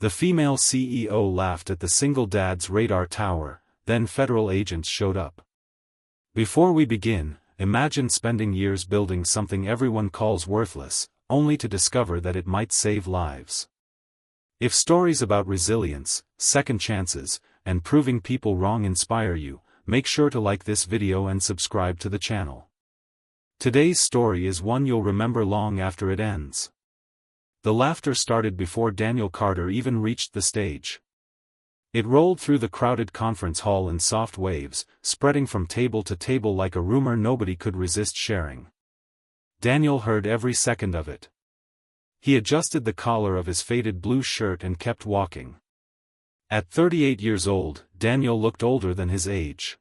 The female CEO laughed at the single dad's radar tower, then federal agents showed up. Before we begin, imagine spending years building something everyone calls worthless, only to discover that it might save lives. If stories about resilience, second chances, and proving people wrong inspire you, make sure to like this video and subscribe to the channel. Today's story is one you'll remember long after it ends. The laughter started before Daniel Carter even reached the stage. It rolled through the crowded conference hall in soft waves, spreading from table to table like a rumor nobody could resist sharing. Daniel heard every second of it. He adjusted the collar of his faded blue shirt and kept walking. At 38 years old, Daniel looked older than his age.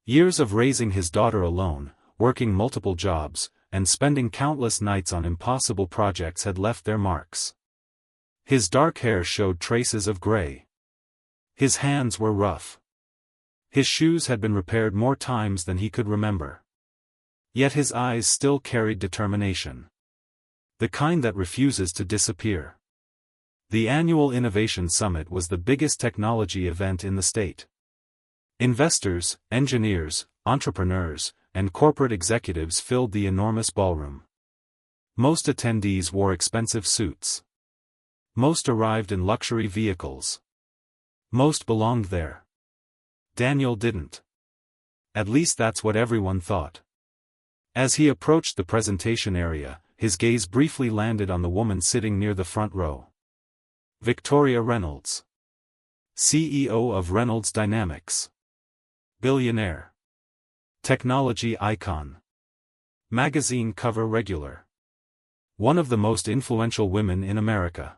Years of raising his daughter alone, working multiple jobs, and spending countless nights on impossible projects had left their marks. His dark hair showed traces of gray. His hands were rough. His shoes had been repaired more times than he could remember. Yet his eyes still carried determination. The kind that refuses to disappear. The annual Innovation Summit was the biggest technology event in the state. Investors, engineers, entrepreneurs, and corporate executives filled the enormous ballroom. Most attendees wore expensive suits. Most arrived in luxury vehicles. Most belonged there. Daniel didn't. At least that's what everyone thought. As he approached the presentation area, his gaze briefly landed on the woman sitting near the front row. Victoria Reynolds. CEO of Reynolds Dynamics. Billionaire. Technology icon. Magazine cover regular. One of the most influential women in America.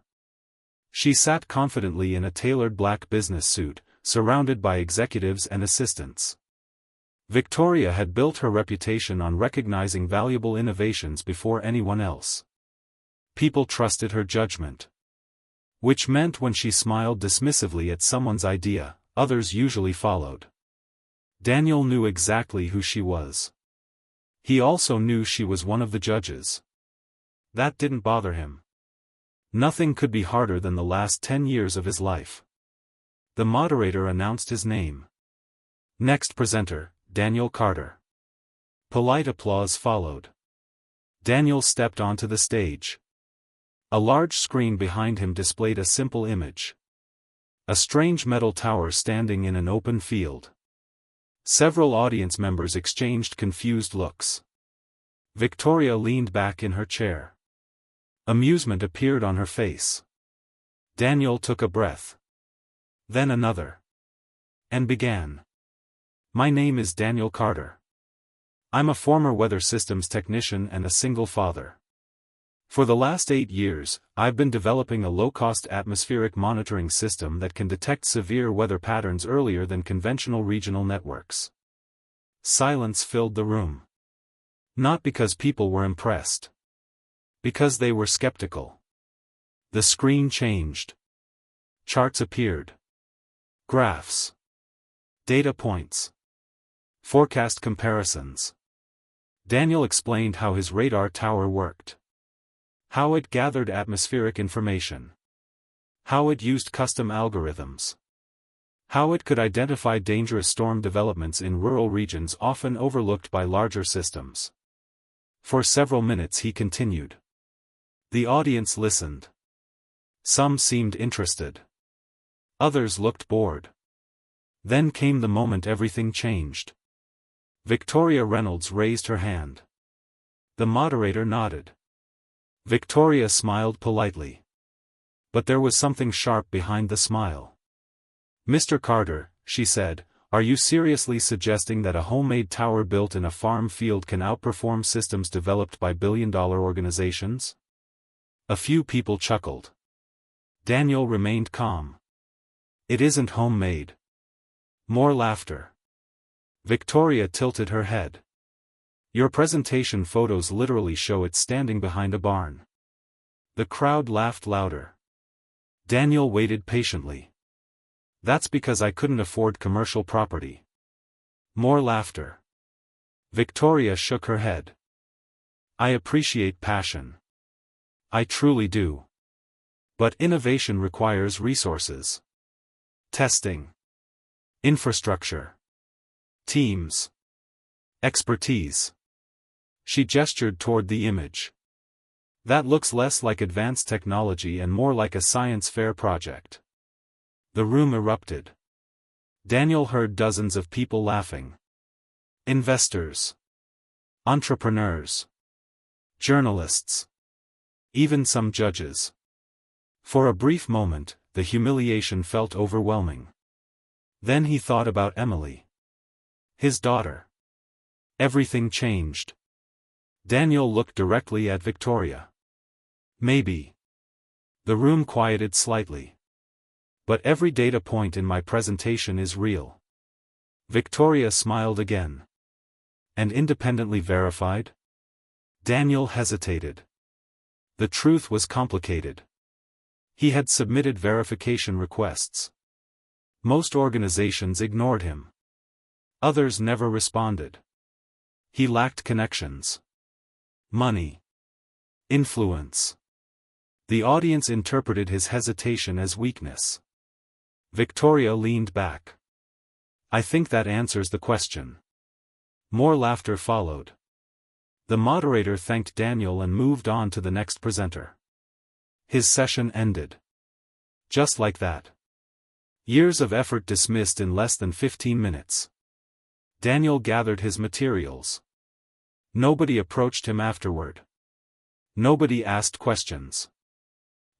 She sat confidently in a tailored black business suit, surrounded by executives and assistants. Victoria had built her reputation on recognizing valuable innovations before anyone else. People trusted her judgment. Which meant when she smiled dismissively at someone's idea, others usually followed. Daniel knew exactly who she was. He also knew she was one of the judges. That didn't bother him. Nothing could be harder than the last 10 years of his life. The moderator announced his name. Next presenter, Daniel Carter. Polite applause followed. Daniel stepped onto the stage. A large screen behind him displayed a simple image. A strange metal tower standing in an open field. Several audience members exchanged confused looks. Victoria leaned back in her chair. Amusement appeared on her face. Daniel took a breath. Then another. And began. My name is Daniel Carter. I'm a former weather systems technician and a single father. For the last 8 years, I've been developing a low-cost atmospheric monitoring system that can detect severe weather patterns earlier than conventional regional networks. Silence filled the room. Not because people were impressed. Because they were skeptical. The screen changed. Charts appeared. Graphs. Data points. Forecast comparisons. Daniel explained how his radar tower worked. How it gathered atmospheric information. How it used custom algorithms. How it could identify dangerous storm developments in rural regions often overlooked by larger systems. For several minutes he continued. The audience listened. Some seemed interested. Others looked bored. Then came the moment everything changed. Victoria Reynolds raised her hand. The moderator nodded. Victoria smiled politely. But there was something sharp behind the smile. Mr. Carter, she said, are you seriously suggesting that a homemade tower built in a farm field can outperform systems developed by billion-dollar organizations? A few people chuckled. Daniel remained calm. It isn't homemade. More laughter. Victoria tilted her head. Your presentation photos literally show it standing behind a barn. The crowd laughed louder. Daniel waited patiently. That's because I couldn't afford commercial property. More laughter. Victoria shook her head. I appreciate passion. I truly do. But innovation requires resources. Testing. Infrastructure. Teams. Expertise. She gestured toward the image. That looks less like advanced technology and more like a science fair project. The room erupted. Daniel heard dozens of people laughing. Investors. Entrepreneurs. Journalists. Even some judges. For a brief moment, the humiliation felt overwhelming. Then he thought about Emily. His daughter. Everything changed. Daniel looked directly at Victoria. Maybe. The room quieted slightly. But every data point in my presentation is real. Victoria smiled again. And independently verified? Daniel hesitated. The truth was complicated. He had submitted verification requests. Most organizations ignored him. Others never responded. He lacked connections. Money. Influence. The audience interpreted his hesitation as weakness. Victoria leaned back. I think that answers the question. More laughter followed. The moderator thanked Daniel and moved on to the next presenter. His session ended. Just like that. Years of effort dismissed in less than 15 minutes. Daniel gathered his materials. Nobody approached him afterward. Nobody asked questions.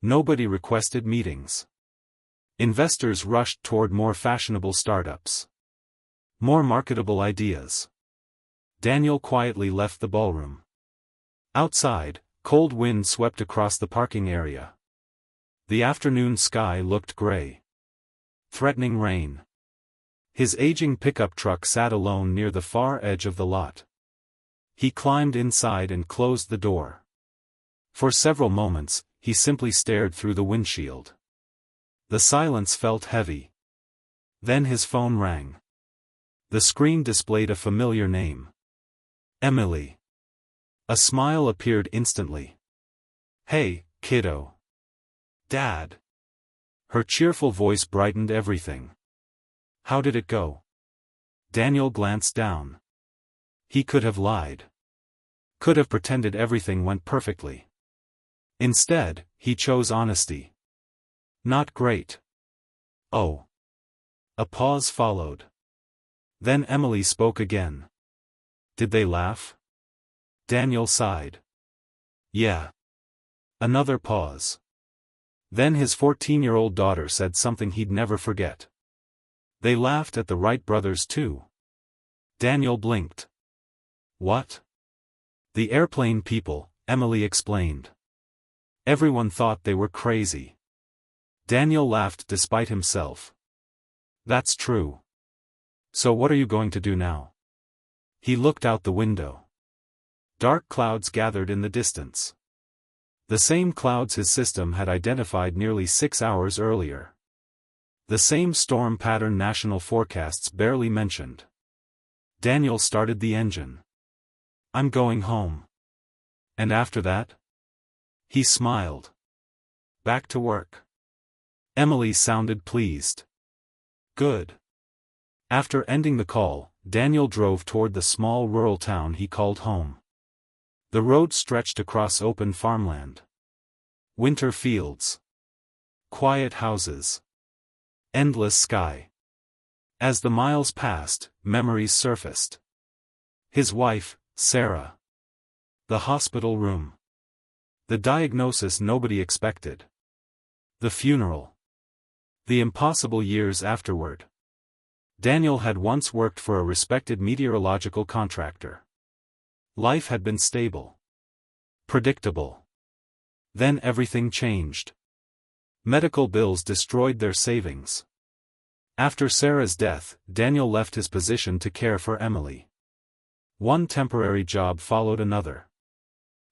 Nobody requested meetings. Investors rushed toward more fashionable startups. More marketable ideas. Daniel quietly left the ballroom. Outside, cold wind swept across the parking area. The afternoon sky looked gray. Threatening rain. His aging pickup truck sat alone near the far edge of the lot. He climbed inside and closed the door. For several moments, he simply stared through the windshield. The silence felt heavy. Then his phone rang. The screen displayed a familiar name. Emily. A smile appeared instantly. Hey, kiddo. Dad. Her cheerful voice brightened everything. How did it go? Daniel glanced down. He could have lied. Could have pretended everything went perfectly. Instead, he chose honesty. Not great. Oh. A pause followed. Then Emily spoke again. Did they laugh? Daniel sighed. Yeah. Another pause. Then his 14-year-old daughter said something he'd never forget. They laughed at the Wright brothers too. Daniel blinked. What? The airplane people, Emily explained. Everyone thought they were crazy. Daniel laughed despite himself. That's true. So what are you going to do now? He looked out the window. Dark clouds gathered in the distance. The same clouds his system had identified nearly 6 hours earlier. The same storm pattern national forecasts barely mentioned. Daniel started the engine. I'm going home. And after that? He smiled. Back to work. Emily sounded pleased. Good. After ending the call, Daniel drove toward the small rural town he called home. The road stretched across open farmland. Winter fields. Quiet houses. Endless sky. As the miles passed, memories surfaced. His wife, Sarah. The hospital room. The diagnosis nobody expected. The funeral. The impossible years afterward. Daniel had once worked for a respected meteorological contractor. Life had been stable. Predictable. Then everything changed. Medical bills destroyed their savings. After Sarah's death, Daniel left his position to care for Emily. One temporary job followed another.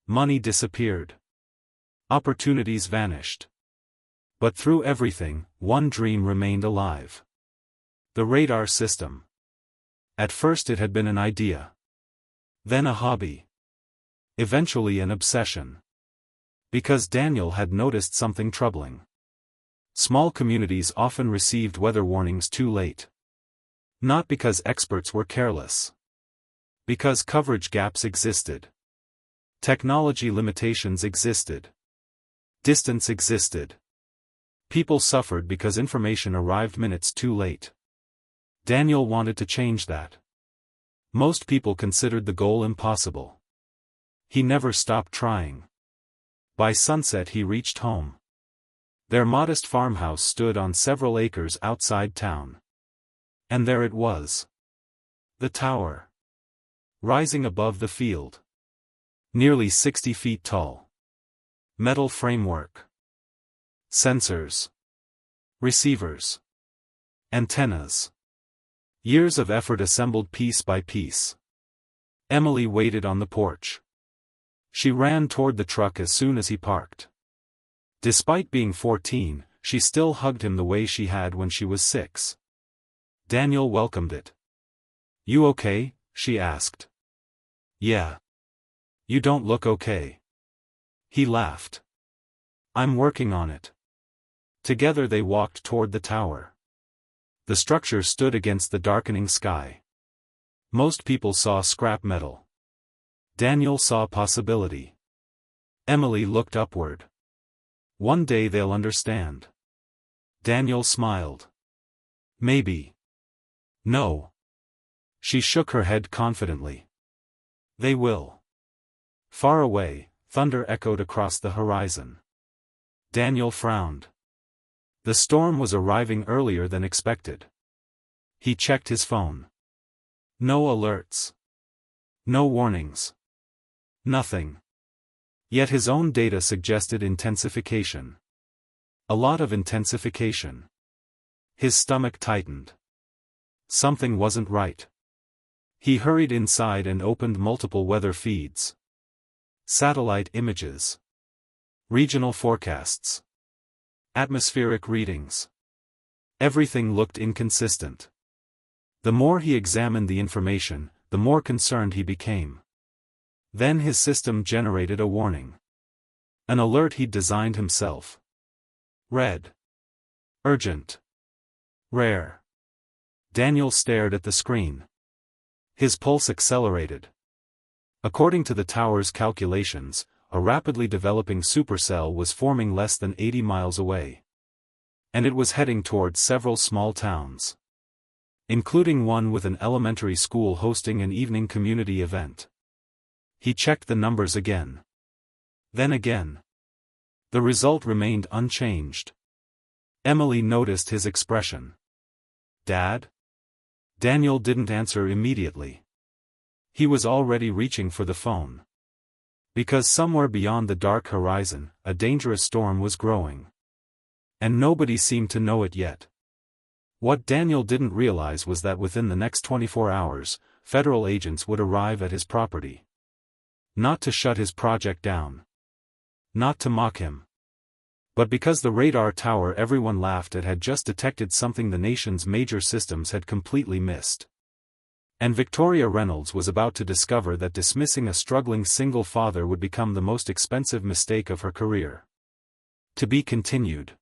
Money disappeared. Opportunities vanished. But through everything, one dream remained alive. The radar system. At first it had been an idea. Then a hobby. Eventually an obsession. Because Daniel had noticed something troubling. Small communities often received weather warnings too late. Not because experts were careless. Because coverage gaps existed. Technology limitations existed. Distance existed. People suffered because information arrived minutes too late. Daniel wanted to change that. Most people considered the goal impossible. He never stopped trying. By sunset he reached home. Their modest farmhouse stood on several acres outside town. And there it was. The tower. Rising above the field. Nearly 60 feet tall. Metal framework. Sensors. Receivers. Antennas. Years of effort assembled piece by piece. Emily waited on the porch. She ran toward the truck as soon as he parked. Despite being 14, she still hugged him the way she had when she was 6. Daniel welcomed it. "You okay?" she asked. "Yeah. You don't look okay." He laughed. "I'm working on it." Together they walked toward the tower. The structure stood against the darkening sky. Most people saw scrap metal. Daniel saw possibility. Emily looked upward. One day they'll understand. Daniel smiled. Maybe. No. She shook her head confidently. They will. Far away, thunder echoed across the horizon. Daniel frowned. The storm was arriving earlier than expected. He checked his phone. No alerts. No warnings. Nothing. Yet his own data suggested intensification. A lot of intensification. His stomach tightened. Something wasn't right. He hurried inside and opened multiple weather feeds. Satellite images. Regional forecasts. Atmospheric readings. Everything looked inconsistent. The more he examined the information, the more concerned he became. Then his system generated a warning. An alert he'd designed himself. Red. Urgent. Rare. Daniel stared at the screen. His pulse accelerated. According to the tower's calculations, a rapidly developing supercell was forming less than 80 miles away. And it was heading towards several small towns. Including one with an elementary school hosting an evening community event. He checked the numbers again. Then again. The result remained unchanged. Emily noticed his expression. Dad? Daniel didn't answer immediately. He was already reaching for the phone. Because somewhere beyond the dark horizon, a dangerous storm was growing. And nobody seemed to know it yet. What Daniel didn't realize was that within the next 24 hours, federal agents would arrive at his property. Not to shut his project down. Not to mock him. But because the radar tower everyone laughed at had just detected something the nation's major systems had completely missed. And Victoria Reynolds was about to discover that dismissing a struggling single father would become the most expensive mistake of her career. To be continued.